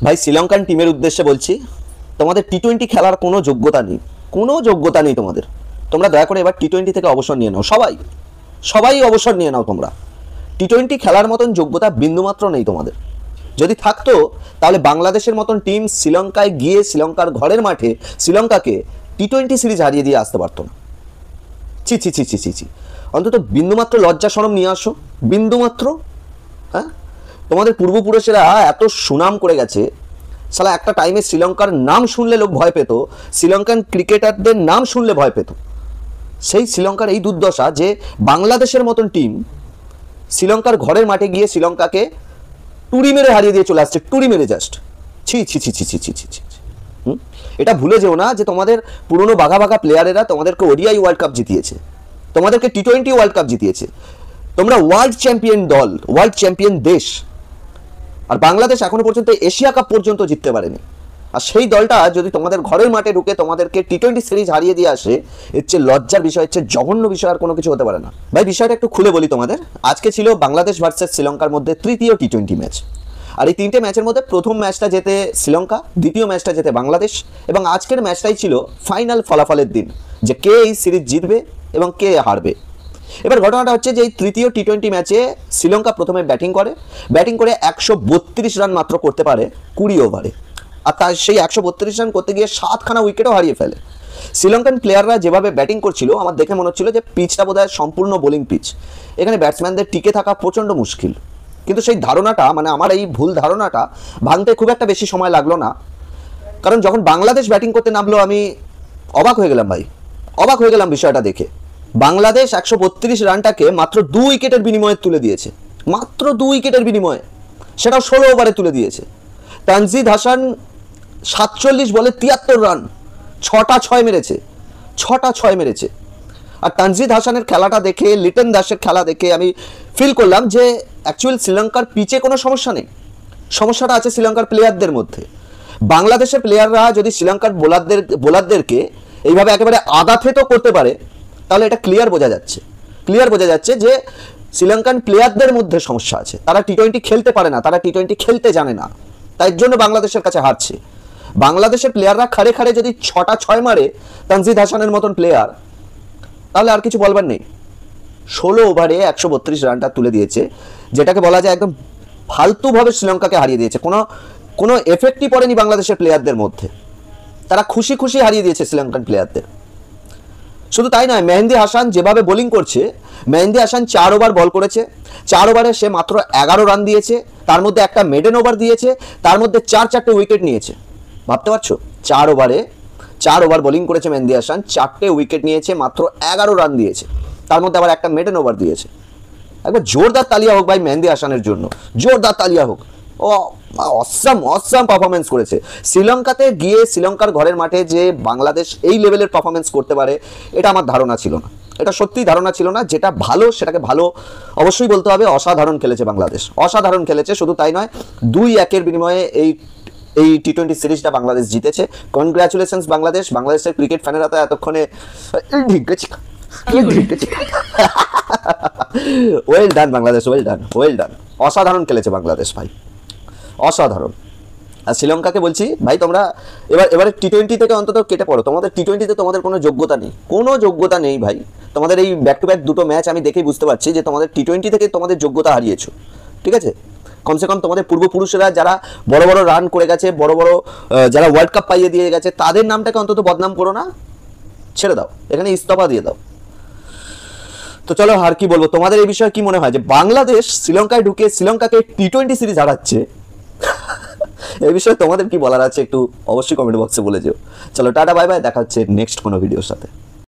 ভাই শ্রীলঙ্কান টিমের উদ্দেশ্যে বলছি, তোমাদের টি-20 খেলার কোনো যোগ্যতা নেই, কোনো যোগ্যতা নেই তোমাদের। তোমরা দয়া করে এবার টি-20 থেকে অবসর নিয়ে নাও, সবাই অবসর নিয়ে নাও। তোমরা টি-20 খেলার মতন যোগ্যতা বিন্দুমাত্র নেই তোমাদের। যদি থাকতো তাহলে বাংলাদেশের মতন টিম শ্রীলঙ্কায় গিয়ে শ্রীলঙ্কার ঘরের মাঠে শ্রীলঙ্কাকে টি-20 সিরিজ হারিয়ে দিয়ে আসতে পারতো না। ছি ছি ছি ছি ছি ছি, অন্তত বিন্দুমাত্র লজ্জা শরম নিয়ে আসো, বিন্দুমাত্র। হ্যাঁ, তোমাদের পূর্বপুরুষেরা এত সুনাম করে গেছে, সালা একটা টাইমে শ্রীলঙ্কার নাম শুনলে লোক ভয় পেত, শ্রীলঙ্কান ক্রিকেটারদের নাম শুনলে ভয় পেত। সেই শ্রীলঙ্কার এই দুর্দশা যে বাংলাদেশের মতন টিম শ্রীলঙ্কার ঘরের মাঠে গিয়ে শ্রীলঙ্কাকে টুরি মেরে হারিয়ে দিয়ে চলে আসছে, টুরি মেরে জাস্ট। ছি ছি ছি ছি ছি ছি ছি ছি। এটা ভুলে যেও না যে তোমাদের পুরনো বাঘা বাঘা প্লেয়ারেরা তোমাদেরকে ওডিআই ওয়ার্ল্ড কাপ জিতিয়েছে, তোমাদেরকে টি-20 ওয়ার্ল্ড কাপ জিতিয়েছে। তোমরা ওয়ার্ল্ড চ্যাম্পিয়ন দল, ওয়ার্ল্ড চ্যাম্পিয়ন দেশ। আর বাংলাদেশ এখনো পর্যন্ত এশিয়া কাপ পর্যন্ত জিততে পারেনি। আর সেই দলটা যদি তোমাদের ঘরের মাঠে ঢুকে তোমাদেরকে টি-20 সিরিজ হারিয়ে দিয়ে আসে, এর চেয়ে লজ্জার বিষয়, হচ্ছে জঘন্য বিষয় আর কোনো কিছু হতে পারে না। ভাই বিষয়টা একটু খুলে বলি তোমাদের। আজকে ছিল বাংলাদেশ ভার্সেস শ্রীলঙ্কার মধ্যে তৃতীয় টি-20 ম্যাচ। আর এই তিনটে ম্যাচের মধ্যে প্রথম ম্যাচটা জেতে শ্রীলঙ্কা, দ্বিতীয় ম্যাচটা জেতে বাংলাদেশ, এবং আজকের ম্যাচটাই ছিল ফাইনাল ফলাফলের দিন, যে কে এই সিরিজ জিতবে এবং কে হারবে। এবার ঘটনাটা হচ্ছে যে এই তৃতীয় টি-20 ম্যাচে শ্রীলঙ্কা প্রথমে ব্যাটিং করে 132 রান মাত্র করতে পারে 20 ওভারে। আর তার সেই 132 রান করতে গিয়ে 7খানা উইকেটও হারিয়ে ফেলে। শ্রীলঙ্কান প্লেয়াররা যেভাবে ব্যাটিং করছিল, আমার দেখে মনে হচ্ছিল যে পিচটা বোধহয় সম্পূর্ণ বোলিং পিচ, এখানে ব্যাটসম্যানদের টিকে থাকা প্রচণ্ড মুশকিল। কিন্তু সেই ধারণাটা, মানে আমার এই ভুল ধারণাটা ভাঙতে খুব একটা বেশি সময় লাগলো না। কারণ যখন বাংলাদেশ ব্যাটিং করতে নামলো, আমি অবাক হয়ে গেলাম ভাই, অবাক হয়ে গেলাম বিষয়টা দেখে। বাংলাদেশ 132 রানটাকে মাত্র 2 উইকেটের বিনিময়ে তুলে দিয়েছে, মাত্র 2 উইকেটের বিনিময়ে, সেটাও 16 ওভারে তুলে দিয়েছে। তানজিদ হাসান 47 বলে 73 রান, 6টা 6 মেরেছে, 6টা 6 মেরেছে। আর তানজিদ হাসানের খেলাটা দেখে, লিটন দাসের খেলা দেখে আমি ফিল করলাম যে অ্যাকচুয়াল শ্রীলঙ্কার পিচে কোনো সমস্যা নেই, সমস্যাটা আছে শ্রীলঙ্কার প্লেয়ারদের মধ্যে। বাংলাদেশের প্লেয়াররা যদি শ্রীলঙ্কার বোলারদেরকে এইভাবে একেবারে আদাথেত করতে পারে, তাহলে এটা ক্লিয়ার বোঝা যাচ্ছে যে শ্রীলঙ্কান প্লেয়ারদের মধ্যে সমস্যা আছে। তারা টি-20 খেলতে পারে না, তারা টি-20 খেলতে জানে না, তাই জন্য বাংলাদেশের কাছে হারছে। বাংলাদেশের প্লেয়াররা খাড়ে খাড়ে যদি 6টা 6 মারে তানজিদ হাসানের মতন প্লেয়ার, তাহলে আর কিছু বলবার নেই। 16 ওভারে 132 রানটা তুলে দিয়েছে, যেটাকে বলা যায় একদম ফালতুভাবে শ্রীলঙ্কাকে হারিয়ে দিয়েছে। কোনো এফেক্টই পড়েনি বাংলাদেশের প্লেয়ারদের মধ্যে, তারা খুশি খুশি হারিয়ে দিয়েছে শ্রীলঙ্কান প্লেয়ারদের। শুধু তাই নয়, মেহেদি হাসান যেভাবে বোলিং করছে, মেহেদি হাসান 4 ওভার বল করেছে, 4 ওভারে সে মাত্র 11 রান দিয়েছে, তার মধ্যে একটা মেডেন ওভার দিয়েছে, তার মধ্যে 4-4টে উইকেট নিয়েছে। ভাবতে পারছো, 4 ওভার বোলিং করেছে মেহেদি হাসান, 4টে উইকেট নিয়েছে, মাত্র 11 রান দিয়েছে, তার মধ্যে আবার একটা মেডেন ওভার দিয়েছে। একবার জোরদার তালিয়া হোক ভাই মেহেদি হাসানের জন্য, জোরদার তালিয়া হোক। ও অসাম পারফরমেন্স করেছে। শ্রীলঙ্কাতে গিয়ে শ্রীলঙ্কার ঘরের মাঠে যে বাংলাদেশ এই লেভেলের পারফরমেন্স করতে পারে, এটা আমার ধারণা ছিল না, এটা সত্যিই ধারণা ছিল না। যেটা ভালো সেটাকে ভালো অবশ্যই বলতে হবে। অসাধারণ খেলেছে বাংলাদেশ, অসাধারণ খেলেছে। শুধু তাই নয়, 2-1 বিনিময়ে এই টি-20 সিরিজটা বাংলাদেশ জিতেছে। কনগ্রাচুলেশনস বাংলাদেশের ক্রিকেট ফ্যানেরা তো এতক্ষণে well done Bangladesh, well done. অসাধারণ খেলেছে বাংলাদেশ ভাই, অসাধারণ। আর শ্রীলঙ্কাকে বলছি ভাই, তোমরা এবারে টি-20 থেকে অন্তত কেটে পড়ো। তোমাদের টি-20তে তোমাদের কোনো যোগ্যতা নেই ভাই। তোমাদের এই ব্যাক টু ব্যাক দুটো ম্যাচ আমি দেখেই বুঝতে পারছি যে তোমাদের টি-20 থেকে তোমাদের যোগ্যতা হারিয়েছো। ঠিক আছে, কমসে কম তোমাদের পূর্বপুরুষেরা যারা বড় বড় রান করে গেছে, যারা ওয়ার্ল্ড কাপ পাইয়ে দিয়ে গেছে, তাদের নামটাকে অন্তত বদনাম করো না, ছেড়ে দাও, এখানে ইস্তফা দিয়ে দাও। তো চলো, আর কি বলবো, তোমাদের এই বিষয়ে কি মনে হয় যে বাংলাদেশ শ্রীলঙ্কায় ঢুকে শ্রীলঙ্কাকে টি-20 সিরিজ হারাচ্ছে? এই বিষয়ে তোমাদের কি বলার আছে একটু অবশ্যই কমেন্ট বক্সে বলে যেও। চলো টাটা, বাই বাই, দেখা হচ্ছে নেক্সট কোনো ভিডিওর সাথে।